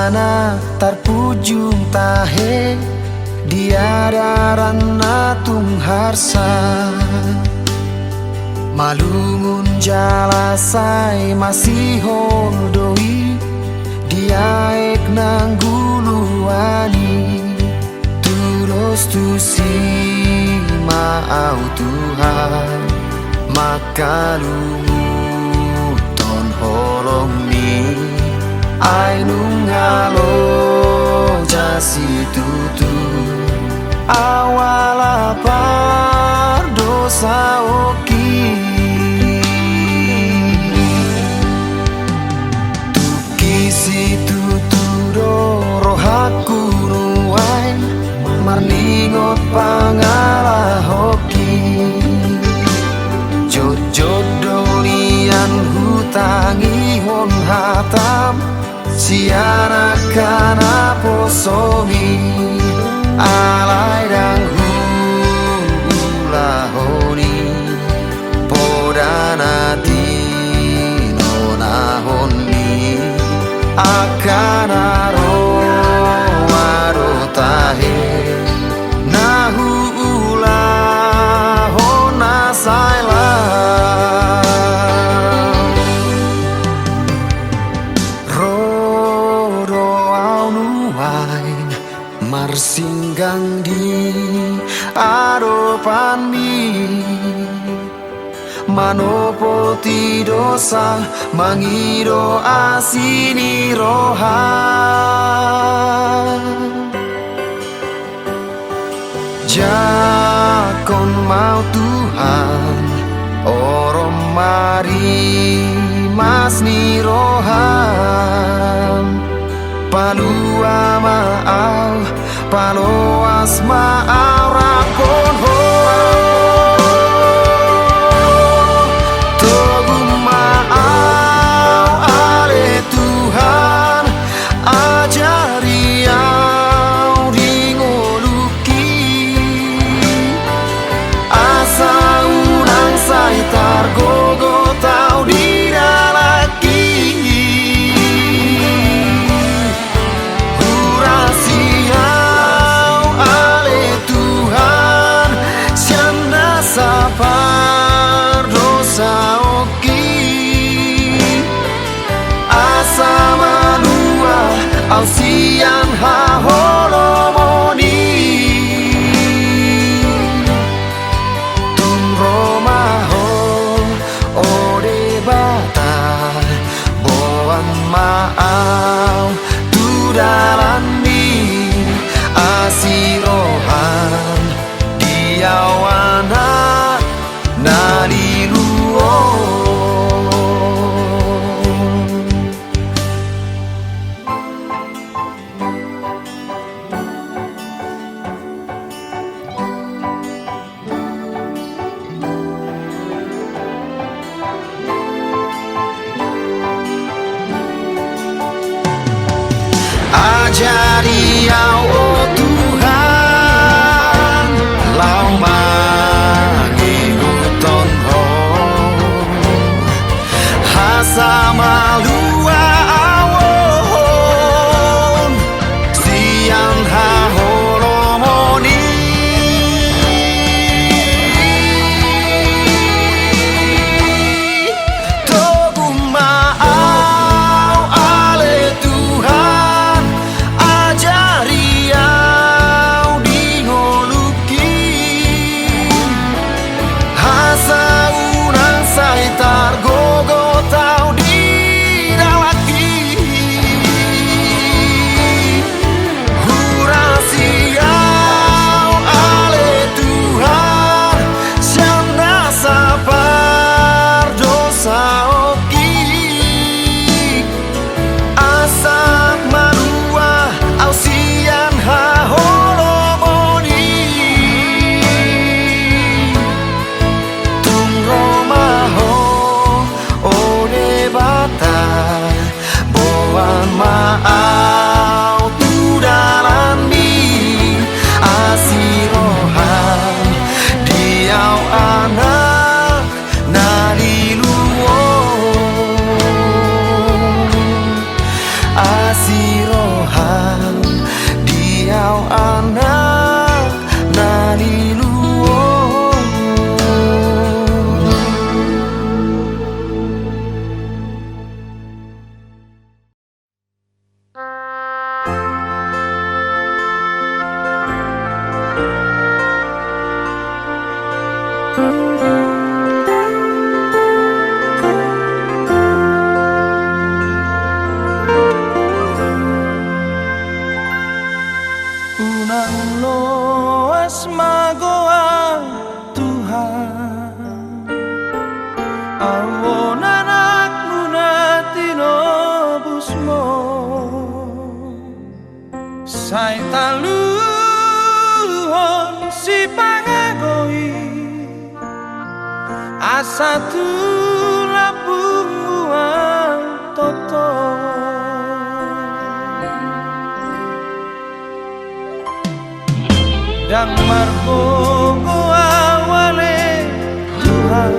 Dana tarpujung tahe diadaran tung harsa malungun jalasai masih holdoi diaek nangguluani terus tu si maau Tuhan maka lungu ton holong ni ai nungalo jasi tutu awala par dosa oki tukisi tutu do rohaku nuai marningot pangala hoki jojod dolian hutangi hon hatam siana kana posomi alai dang hula honi podana dino nahoni akana ro waro tahe nahu ula hona saila marsinggang di adopan mi manopoti dosa mangido asini rohan jakon mau Tuhan orom mari mas ni rohan palua maau paloas maau rakon ho togu maau ale Tuhan ajari au ringoluki asa unang saitar gogo tau diralaki sapar dosa oki asa manua au sian haholomoni tum romaho ode bata boan maau tudalani asirohan diawana naliluo ajari au oh Tuhan lau mangihuton ho sama lua awon siang haholomoni togu maau ale Tuhan ajari Tuhan Diau anak nani luo Unang loas magoa Tuhan Awon anakmu na tinobus mo Say taluhon si pangagoi Asa tulapungmu ang toto Yang margongo awale Tuhan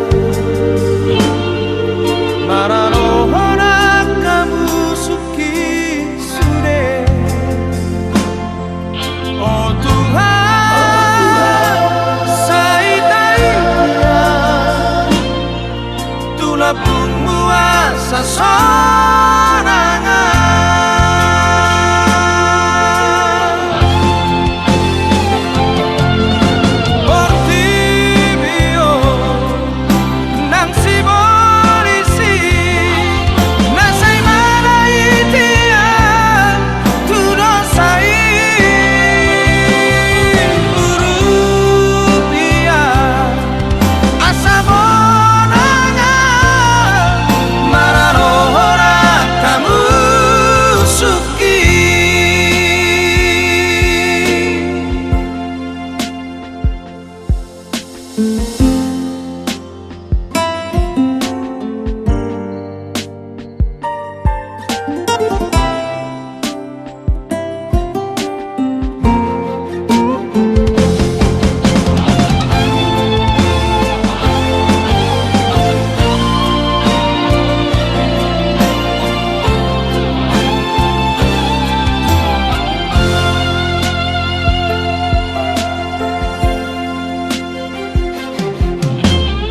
Mararohonak kamu suki sude Oh Tuhan Saitainya Tulapungmu asa sorangan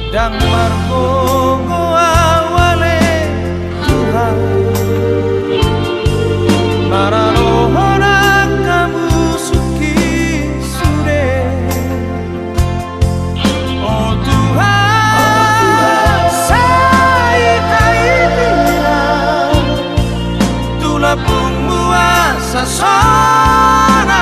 Dang margongo awale Tuhan Mararohonak kamu suki sude Oh Tuhan Saitaitina Tulapungmu asa sorangan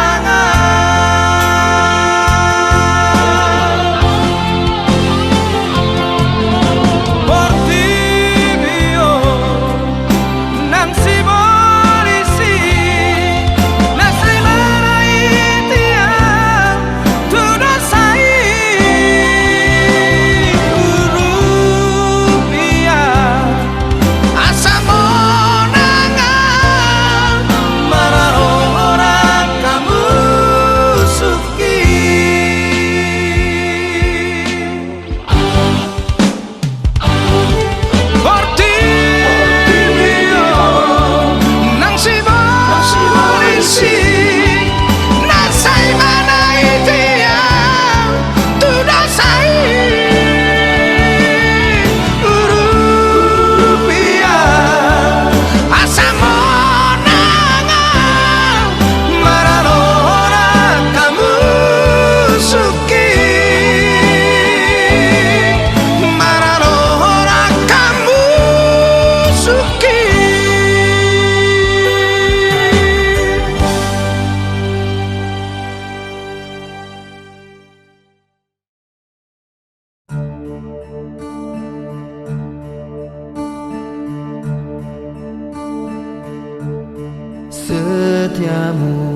Setiamu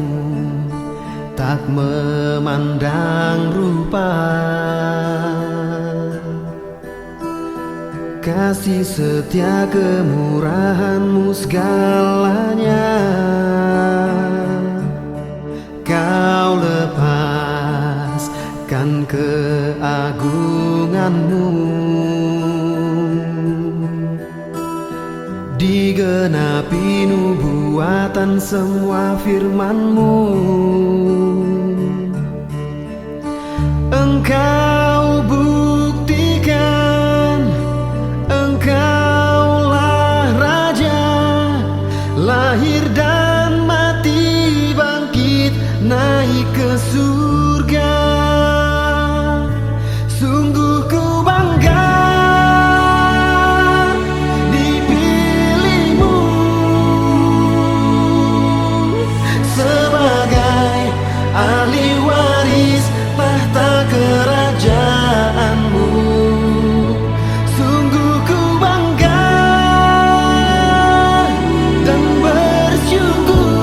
tak memandang rupa, kasih setia kemurahanmu segalanya. Kau lepaskan keagunganmu, digenapi nubuat kekuatan semua firman-Mu. Engkau buktikan, Engkaulah Raja, lahir dan mati, bangkit naik ke surga. Sungguh ku bangga dipilih-Mu sebagai ahli waris tahta kerajaan-Mu. Sungguh ku bangga dan bersyukur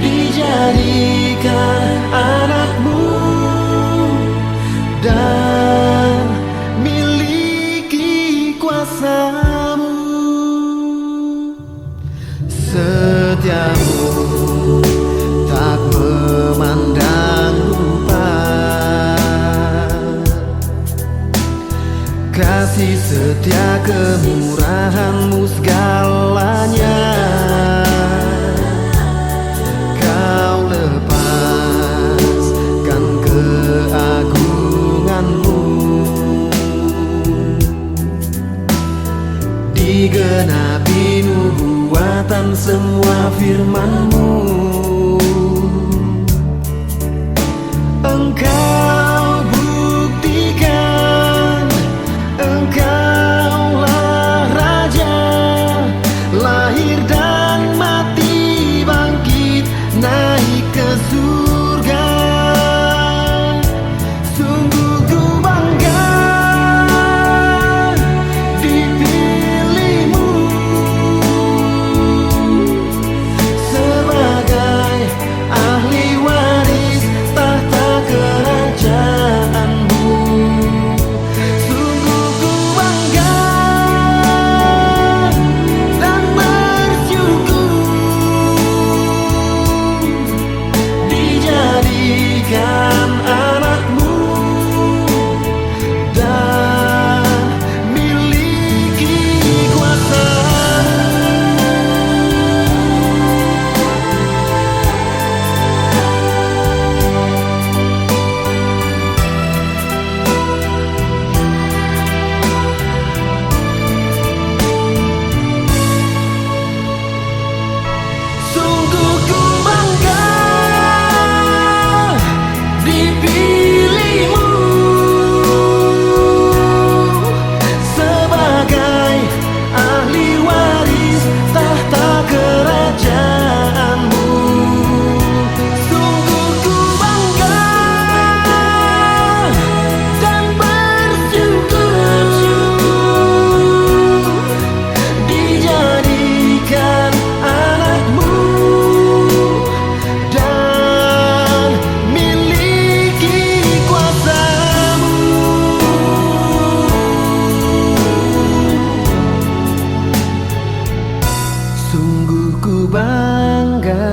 dijadikan anak-Mu dan miliki kuasa-Mu. Setiamu tak memandang rupa, kasih setia kemurahan-Mu segalanya. Kau lepaskan keagungan-Mu, digenapi nubuatan semua firman-Mu. Engkau buktikan, Engkaulah Raja, lahir dan mati, bangkit naik ke surga. Sungguh ku bangga dipilih-Mu sebagai ahli waris tahta kerajaan-Mu. Sungguh ku bangga dan bersyukur dijadikan anak-Mu dan miliki kuasa-Mu. Sungguh ku bangga dipilih-Mu sebagai ahli waris tahta kerajaan-Mu. Sungguh ku bangga dan bersyukur dijadikan anak-Mu dan miliki kuasa-Mu. Sungguh ku bangga.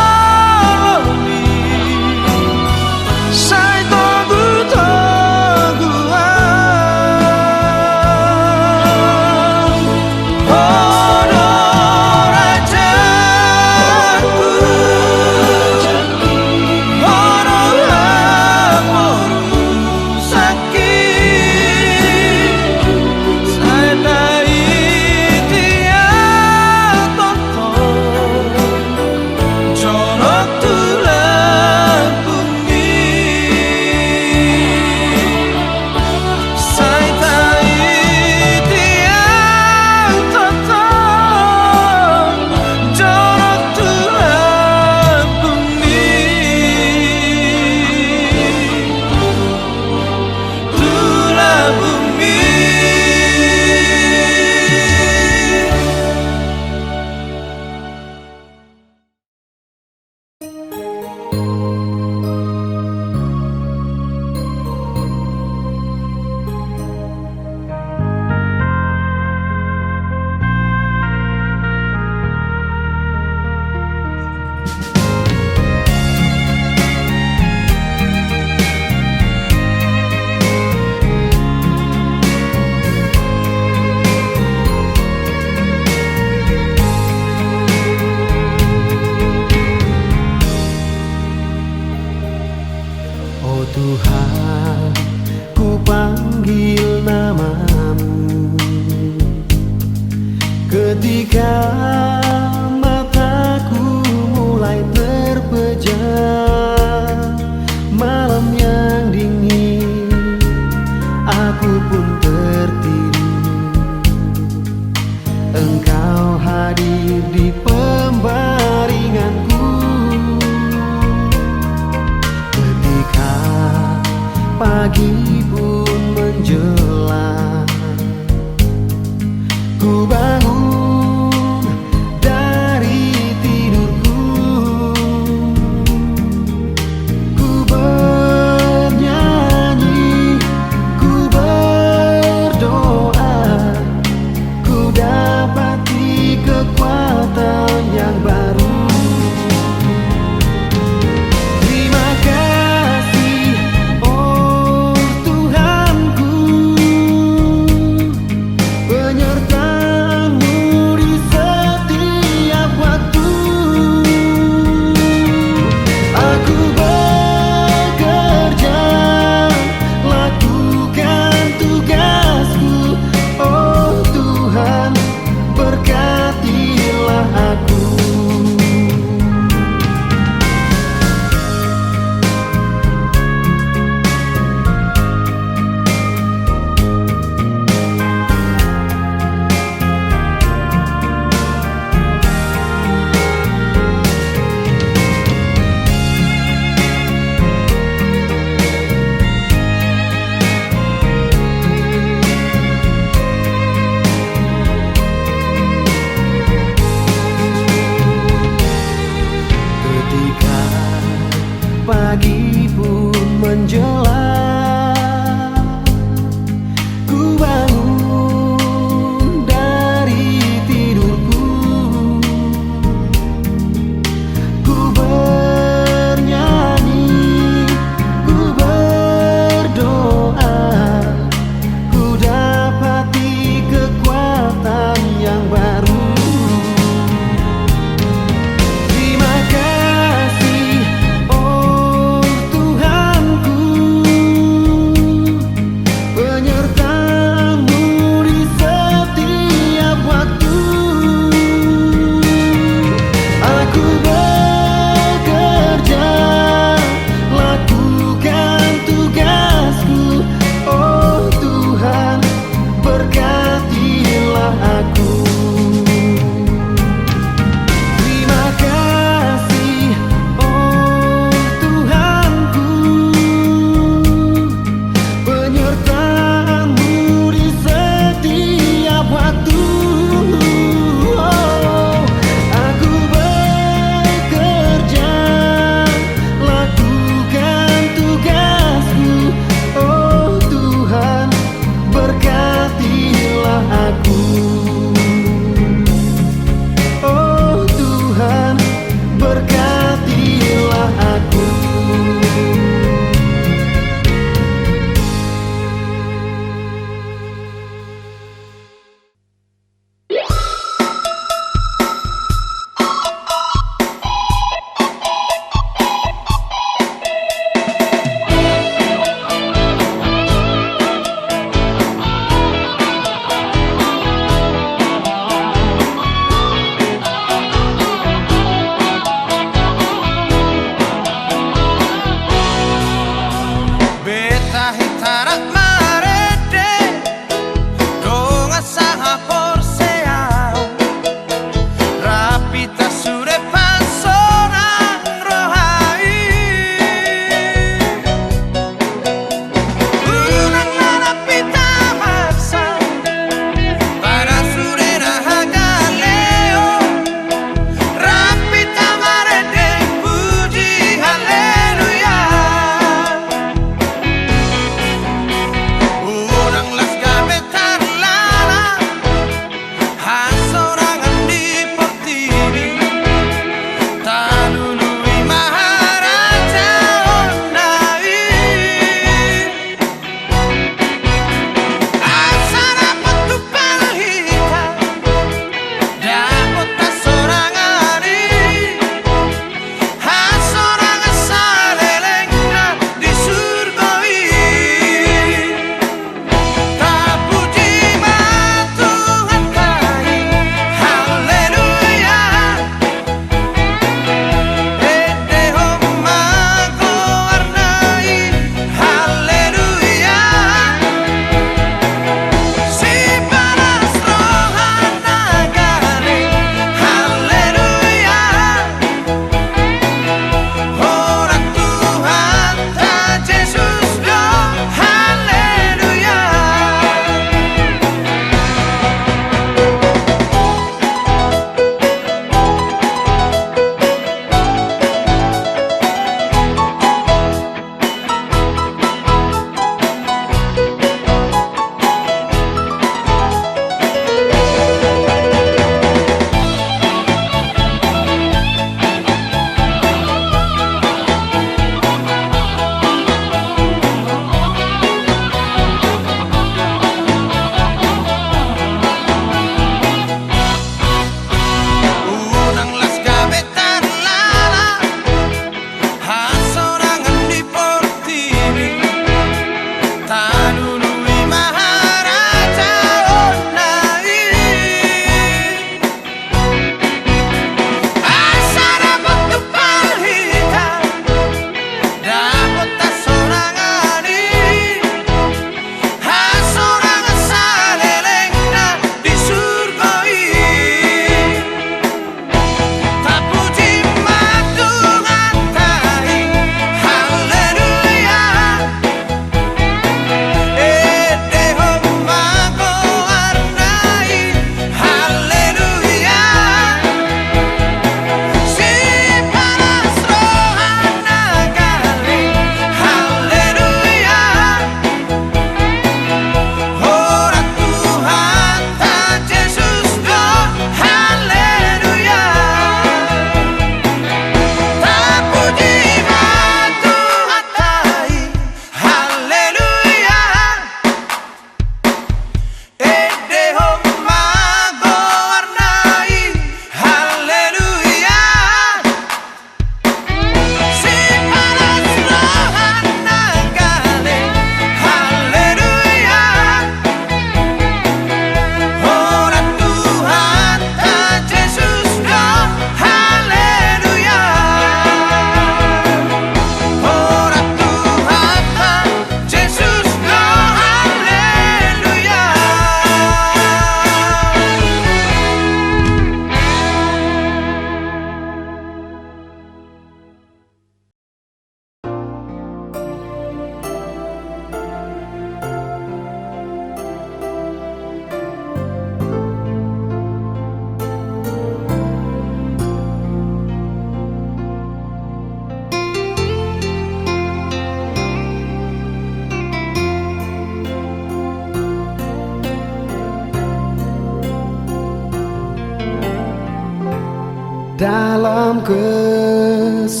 dalam kesesakan.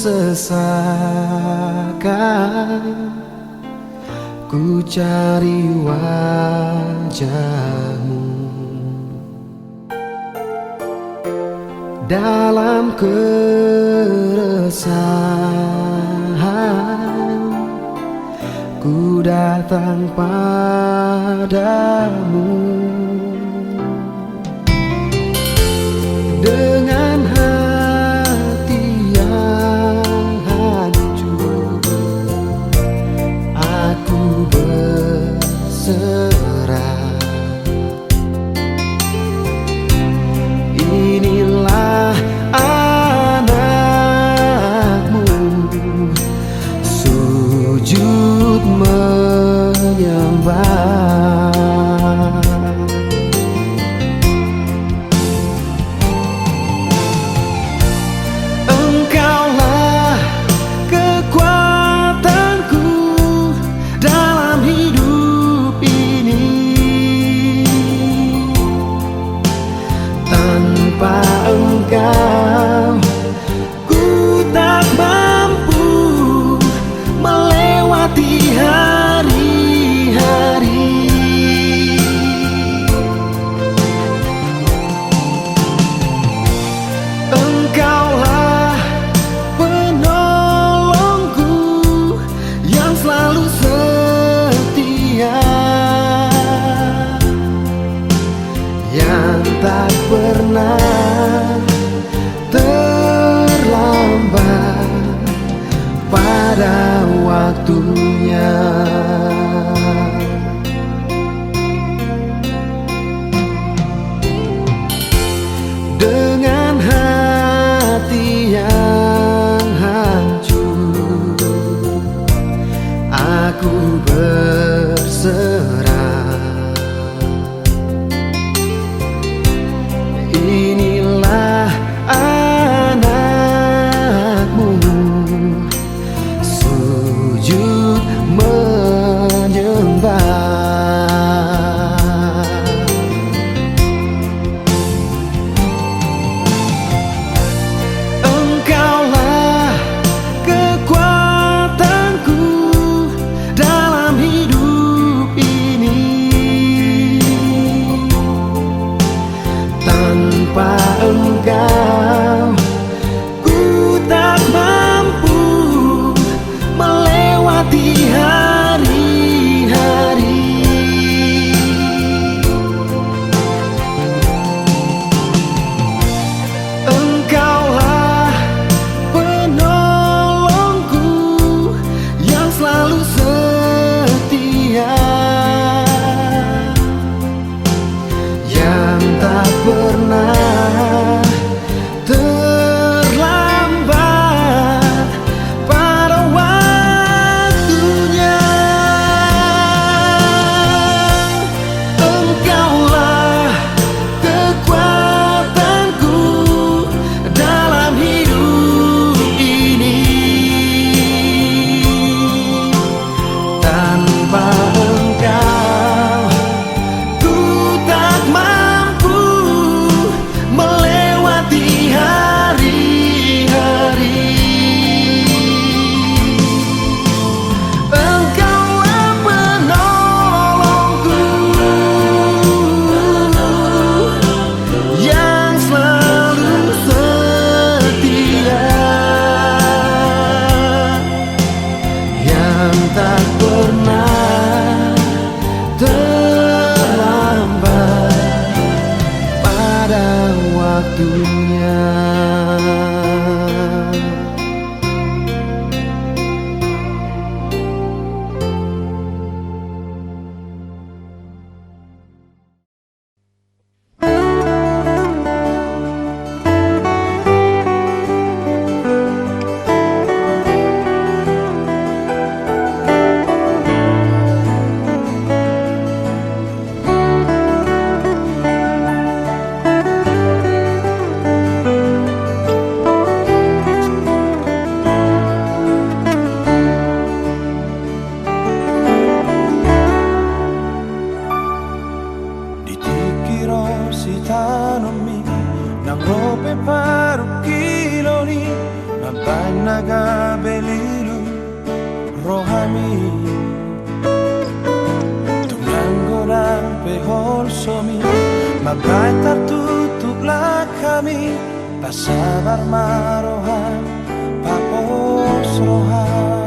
Ku cari wajahmu dalam keresahan. Ku datang padamu dengan hati yang hancur. Aku berserah. Inilah anakmu, sujud menyembah. Engkaulah kekuatanku dalam hidup ini. Tanpa Engkau ku tak mampu melewati hari-hari. Mabanaga beliru rohami Tunanggoran pehol somi Mabay tertutuklah kami Pasabar marohan Papos rohan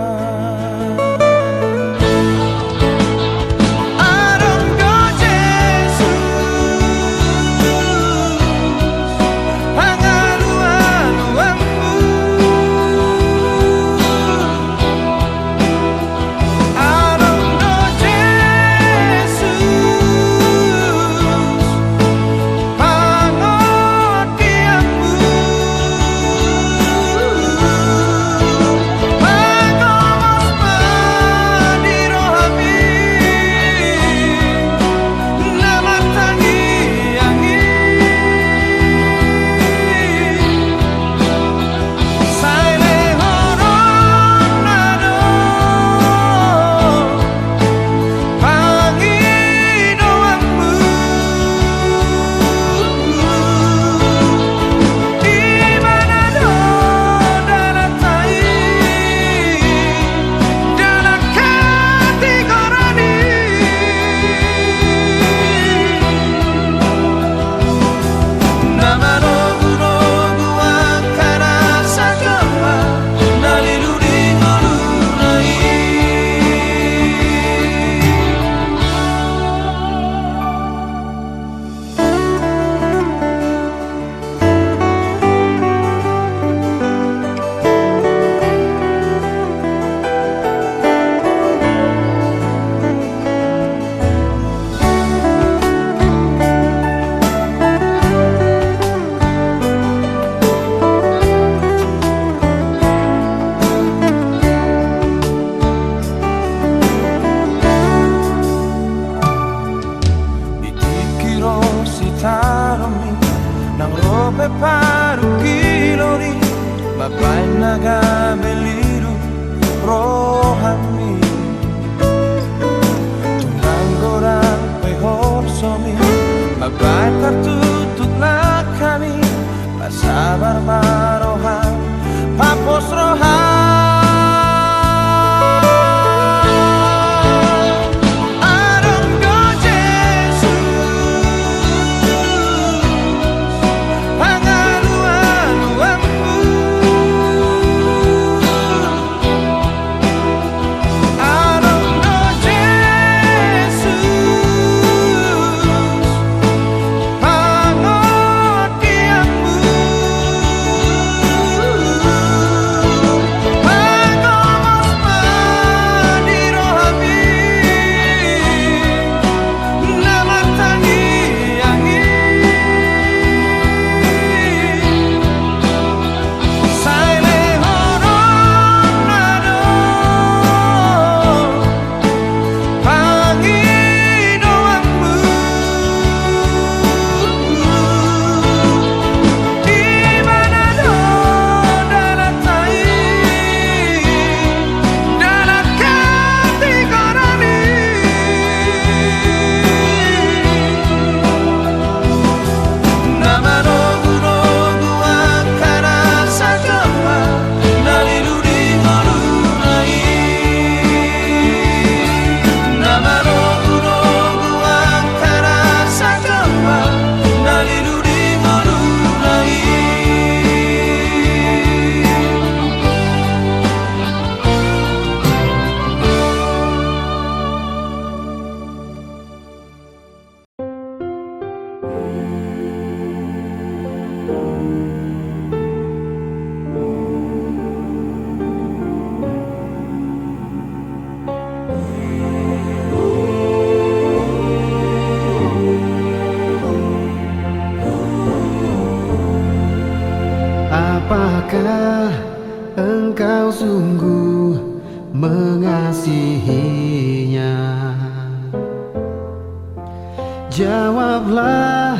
Mabanaga beliru rohami Tunanggoran pehol somi Mabay tertutuklah kami Pasabar marohan Papos rohan Apakah engkau sungguh mengasihinya? Jawablah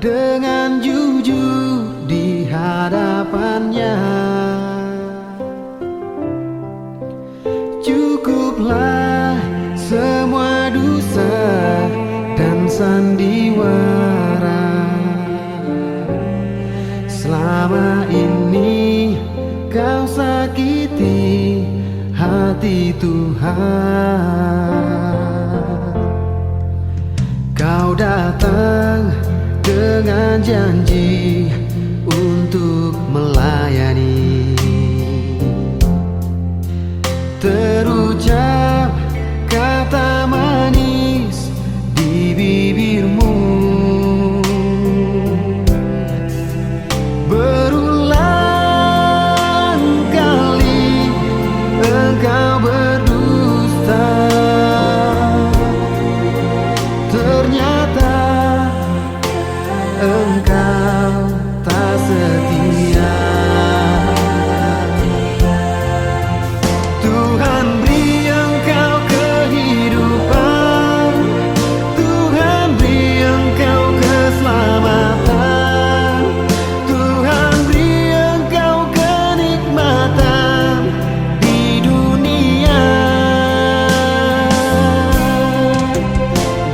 dengan jujur di hadapannya. Cukuplah semua dosa dan sandiwara. Selama ini kau hati Tuhan. Kau datang dengan janji untuk melayani, terucap kata manis di bibirmu. Berulang kali engkau berdusta, ternyata engkau tak setia. Tuhan beri engkau kehidupan, Tuhan beri engkau keselamatan, Tuhan beri engkau kenikmatan di dunia.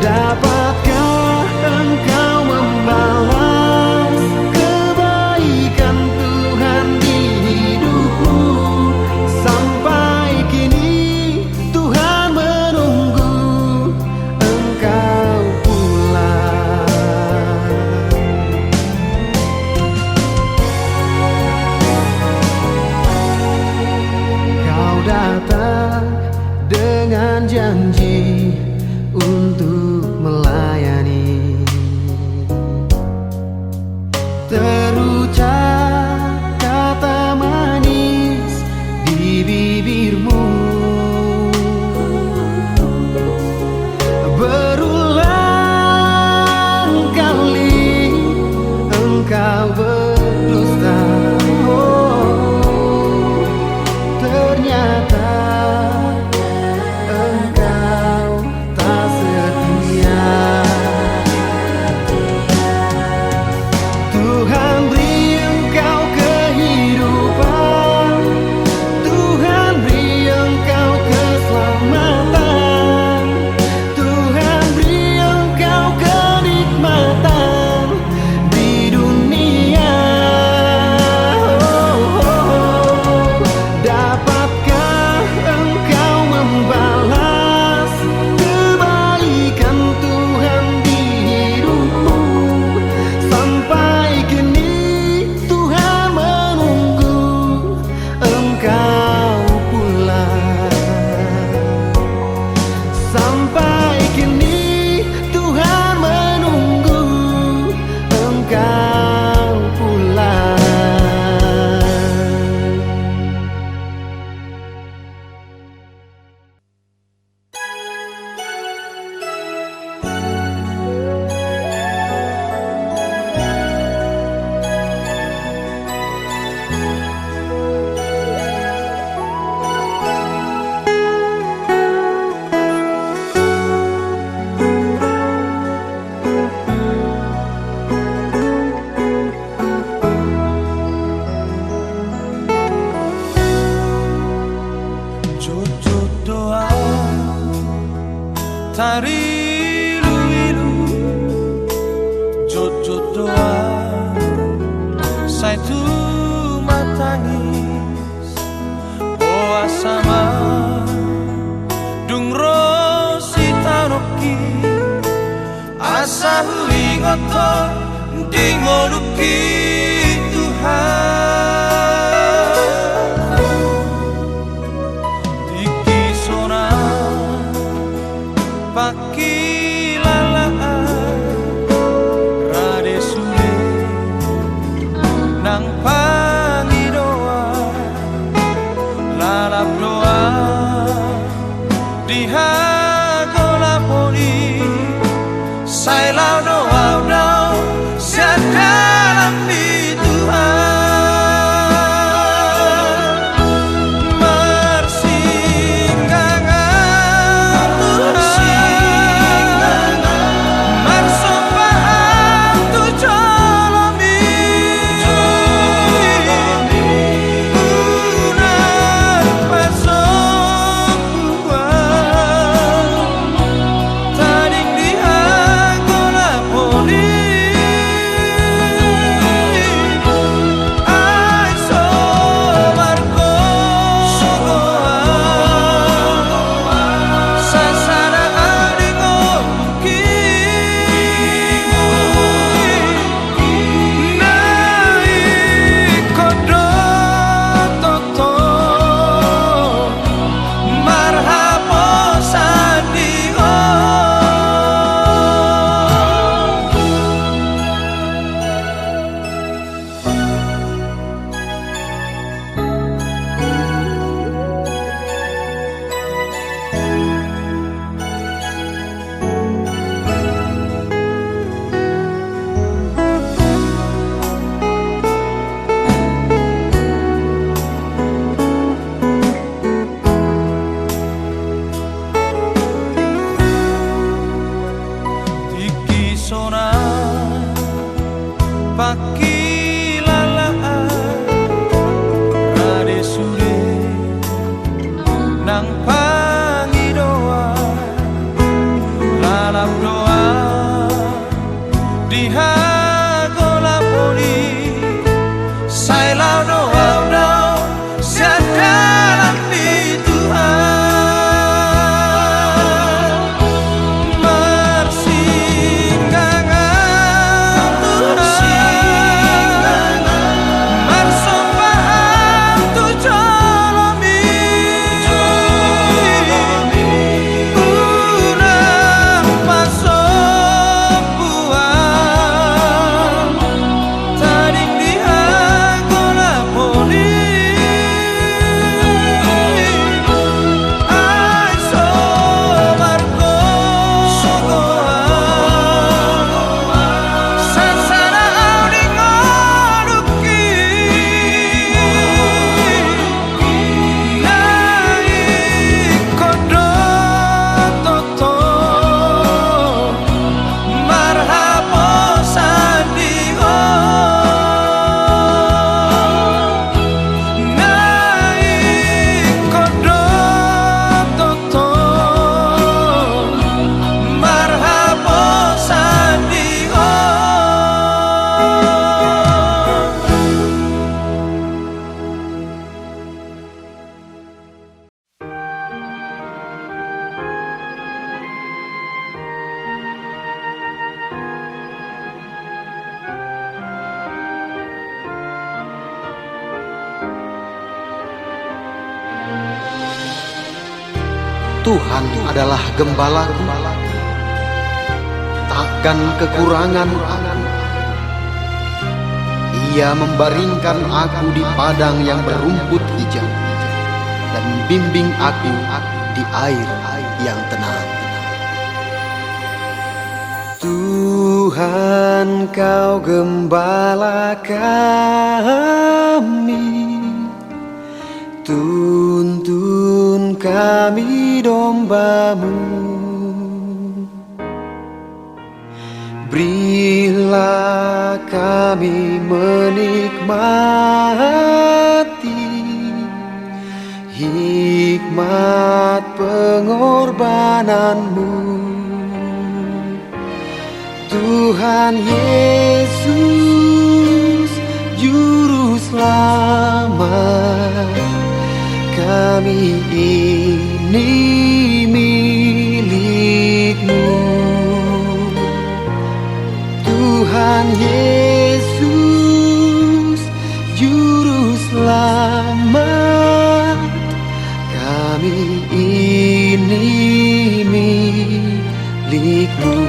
Dapatkah engkau membalas kebaikan Tuhan di hidupmu? Sampai kini Tuhan menunggu engkau pulang. Kau datang dengan janji untuk melayani, terucap kata manis di bibirmu. Berulang kali engkau berdusta, oh, ternyata engkau tak setia. Tuhan beri engkau kehidupan, Tuhan beri engkau keselamatan, Tuhan beri engkau kenikmatan di dunia. Dapatkah engkau membalas kebaikan Tuhan di hidupmu? Sampai kini Tuhan menunggu engkau pulang. Sampai kini Tuhan menunggu engkau pulang. Jujur doa tari ilu-ilu, jujur doa saya tu matangis boa sama dung rosi taroki asa hui ngotor dingoluki Tuhan. Paki lalaan rade sule nang pangi doa lalap doa dihagola poli sai lau doa siadalam Tuhan adalah gembalaku, takkan kekurangan aku. Ia membaringkan aku di padang yang berumput hijau, dan bimbing aku di air yang tenang. Tuhan, Kau gembala kami, tuntun kami domba-Mu. Berilah kami menikmati hikmat pengorbanan-Mu. Tuhan Yesus, Juru Selamat, kami ini milik-Mu. Tuhan Yesus, Juru Selamat, kami ini milik-Mu.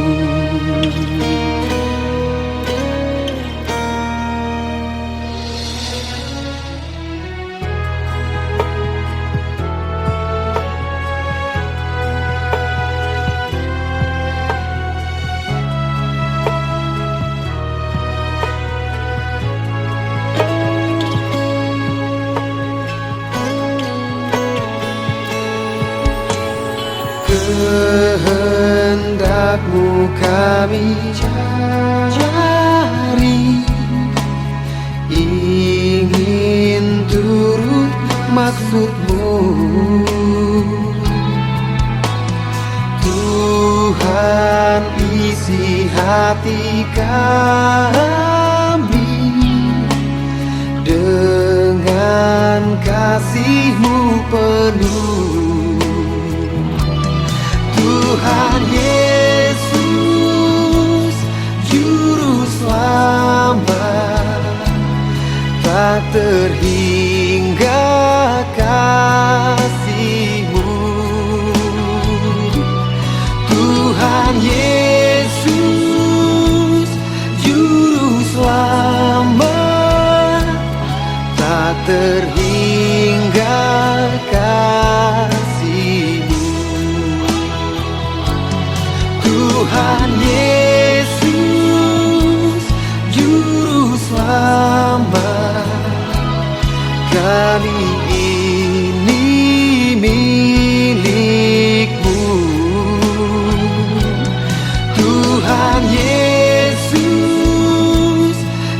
Kehendak-Mu kami cari, ingin turut maksud-Mu. Tuhan, isi hati kami dengan kasih-Mu penuh. Tuhan Yesus, Juru Selamat, tak terhingga kasih-Mu. Tuhan Yesus, Juru Selamat, tak terhingga kasih-Mu. Tuhan Yesus, Juru Selamat, kami ini milik-Mu. Tuhan Yesus,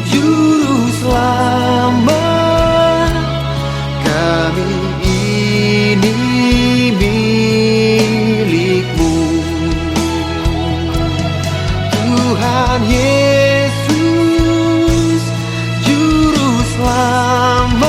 Juru Selamat, kami ini milik-Mu. Tuhan Yesus, Juru Selamat,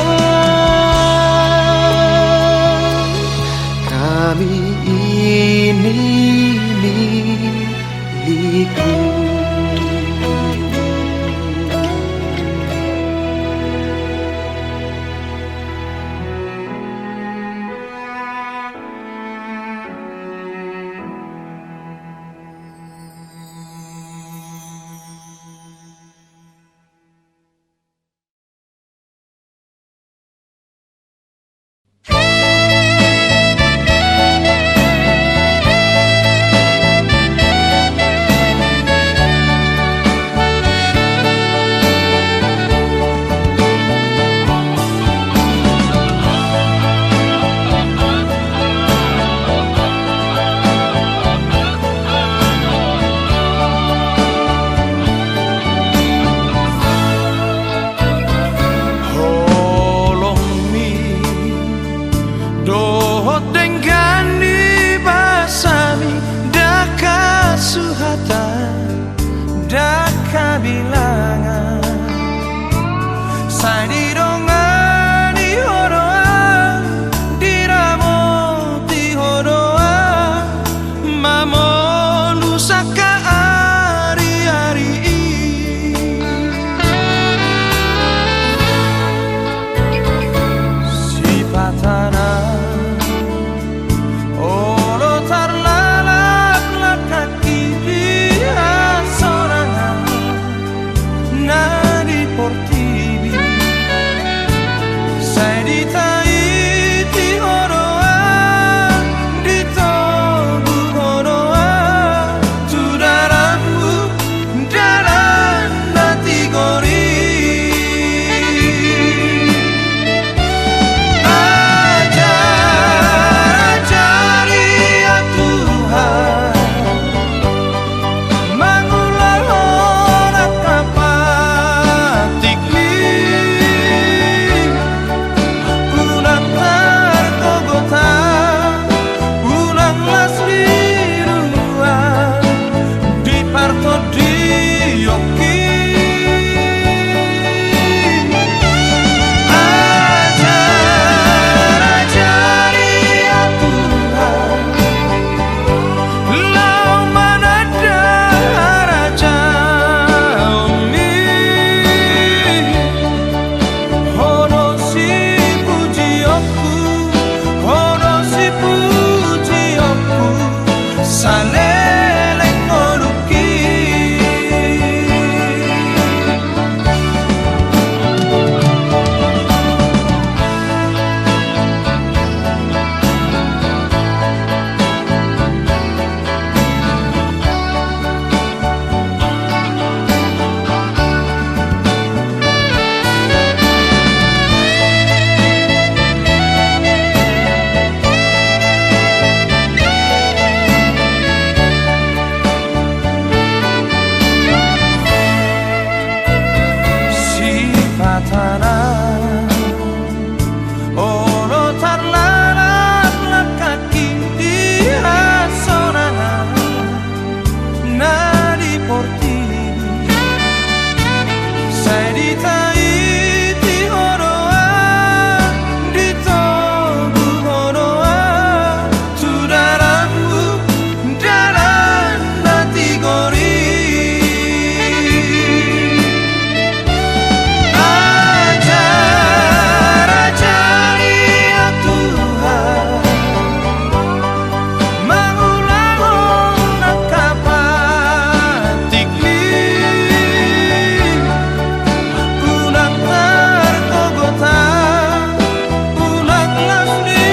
di Tahiti horoa, di Tobu horoa, tu darahmu darah nati gori. Ajari ya Tuhan, mangulah orang kapatik ni, ulang tarkogota, ulang lasli ruang, di parto di yoki. Ajari ya Tuhan, lau manada raja umi, hono si puji oku, hono si puji oku, saleleng oruki. Sipatana ono tarlaran lakaki dia sonana nadi porti, sai di Tahiti horoa, di Tobu horoa, tu darahmu darah nati gori. Ajari ya Tuhan, mangulang orang kapatik ni, ulang tarkogota, ulang lasli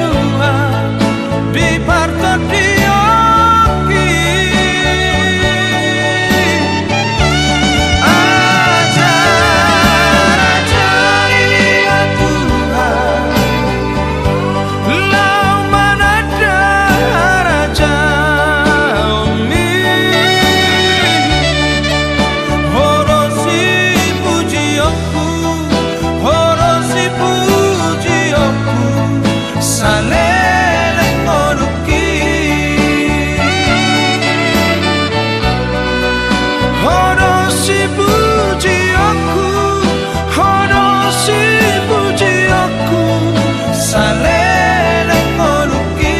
luang, di parto di yoki. Ajari ya Tuhan, lau manada raja umi, hono si puji oku, hono si puji oku, saleleng oruki. Hono si puji oku, hono si puji oku, saleleng oruki.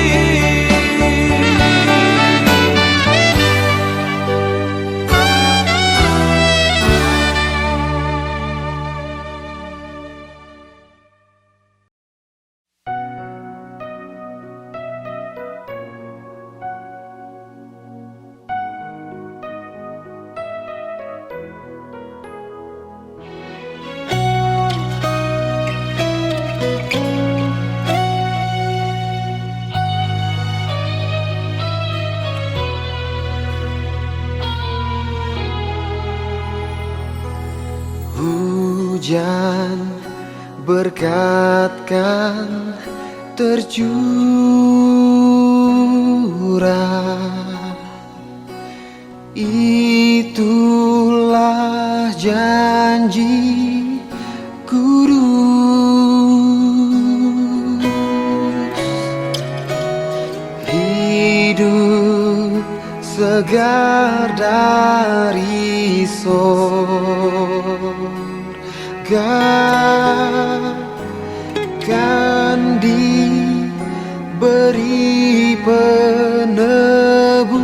Hujan berkatkan tercurah, itulah janji kudus. Hidup segar dari sorga kan diberi penebus.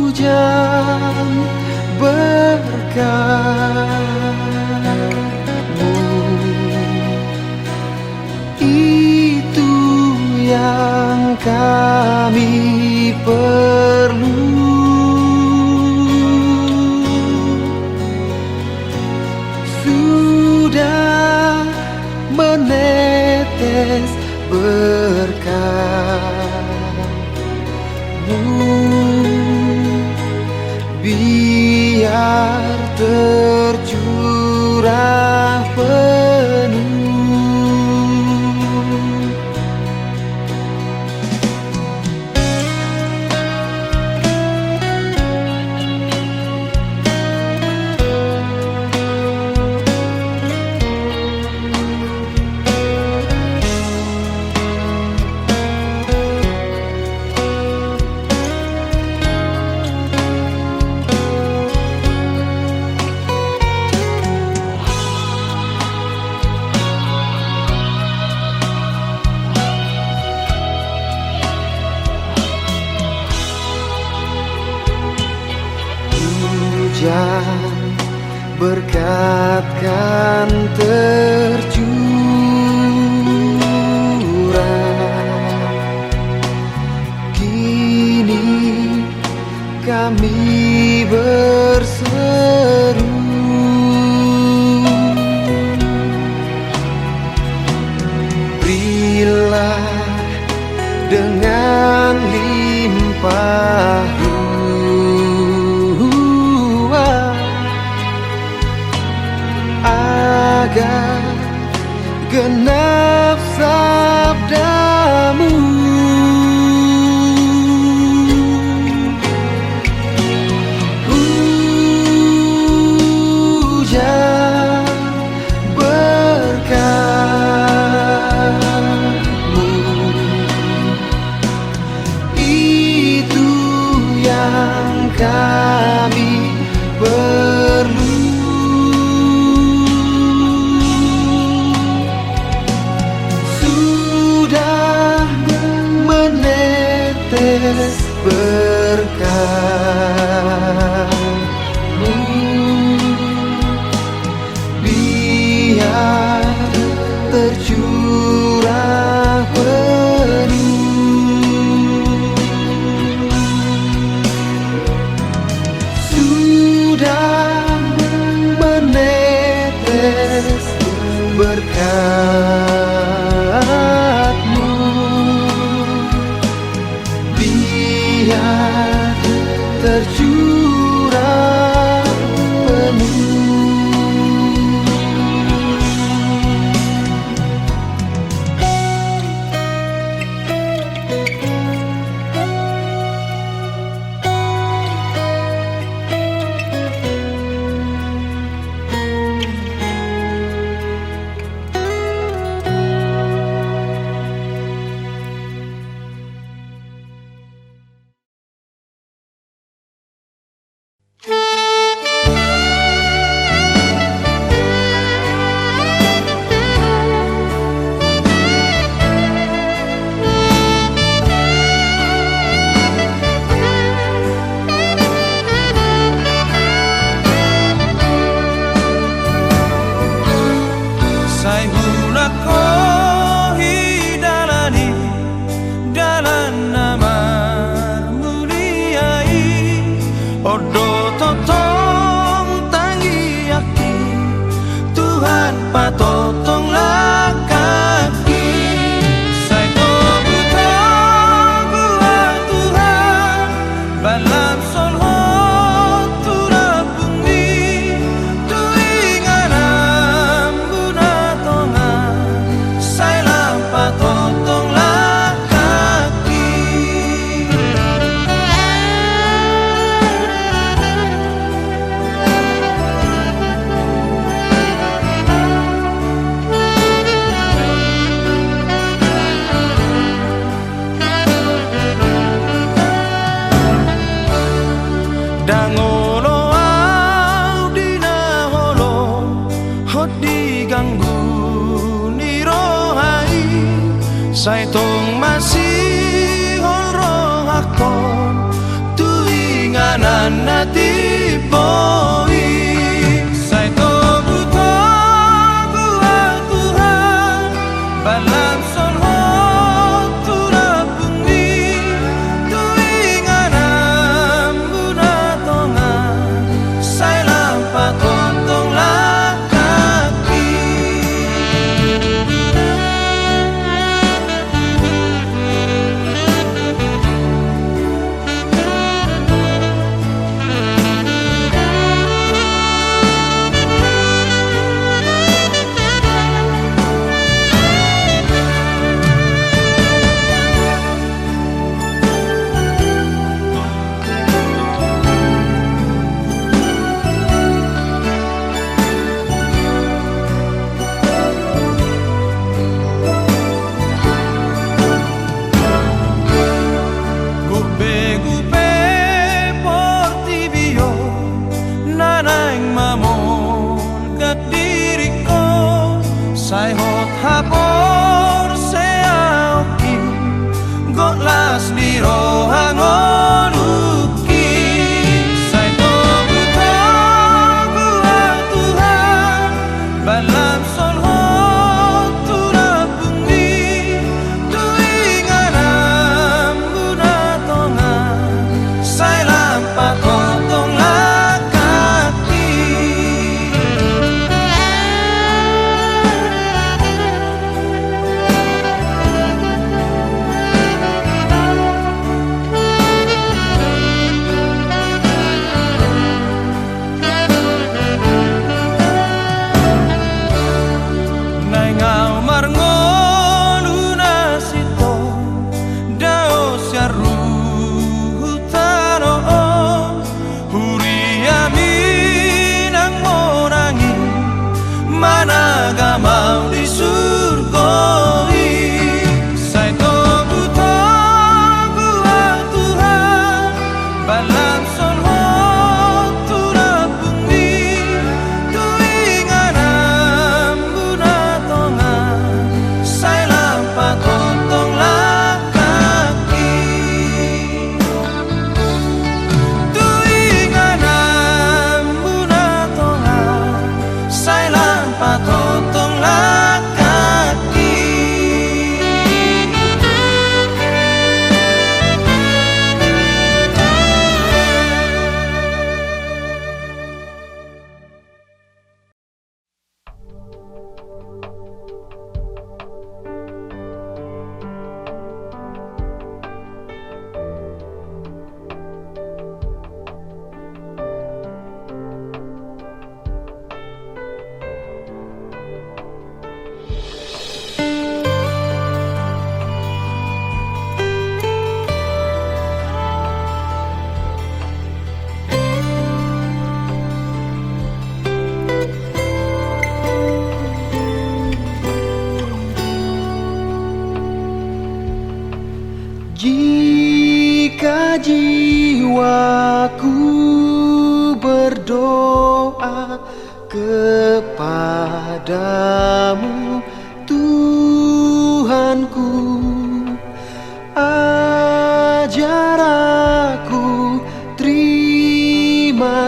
Hujan berkatmu, itu yang kami perlu. biar tercurah penuh. Hujan berkat kan tercurah. Kini kami berseru, berilah dengan limpah agar genap sabdamu. Hujan berkatmu, itu yang kami perlu. Berkatmu biar tercurah penuh. Sudah menetes berkatmu, biar tercurah penuh. Saitong masih horong akon tuinganan nati boi. Saitong buto gua Tuhan balam sonho turabungi tuinganan buna tonga sai lampa totong lakaki.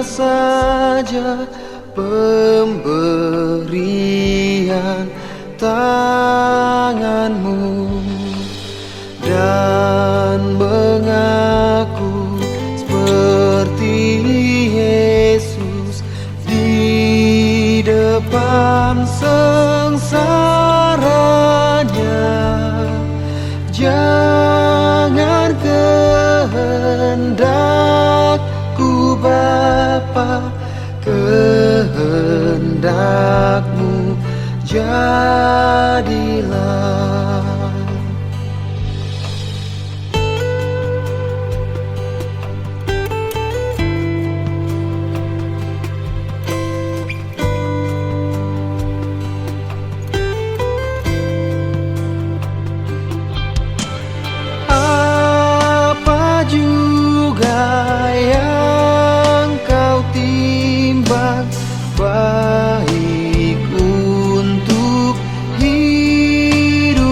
saja pemberian tanganmu dan mengaku seperti Yesus di depan sengsaranya. Jangan kehendakku Bapa, kehendakmu jadilah. Apa juga yang kau timbang baik untuk hidup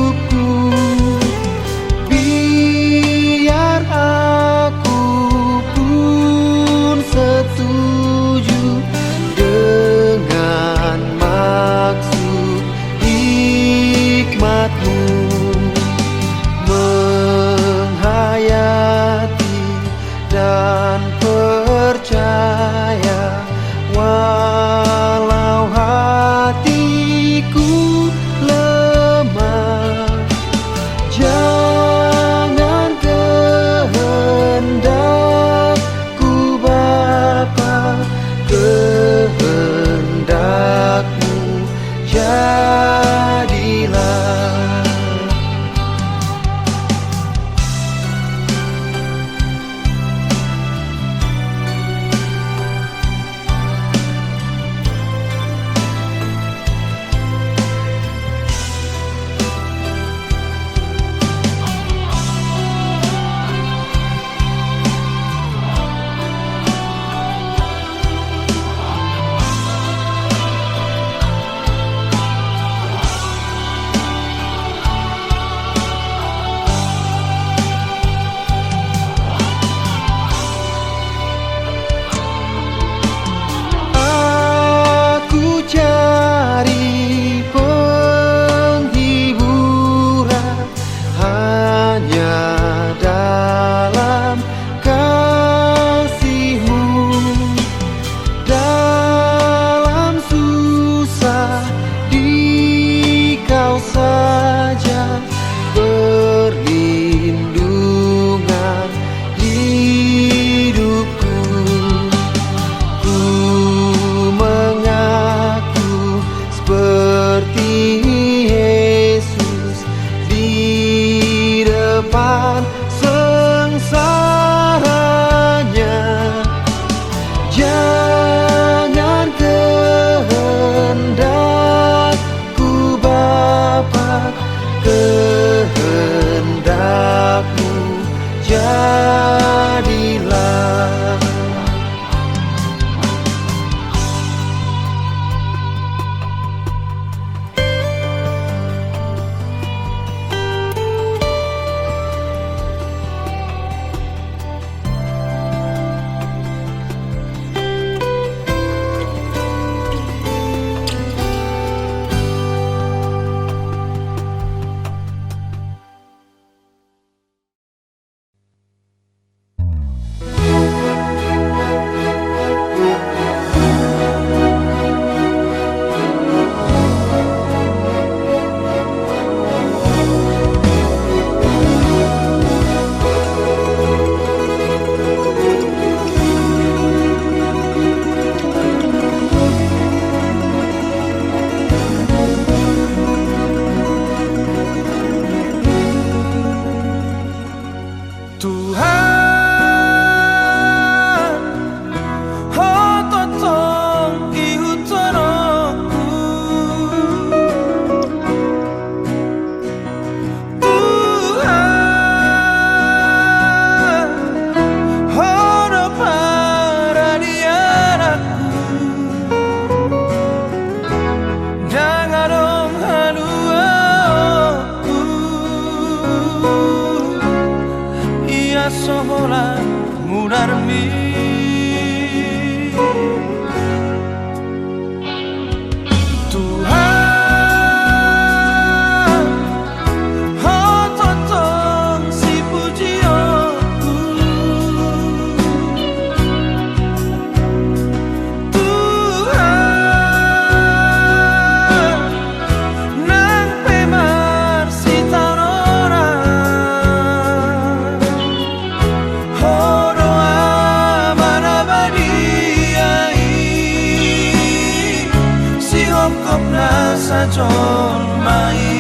pacol mai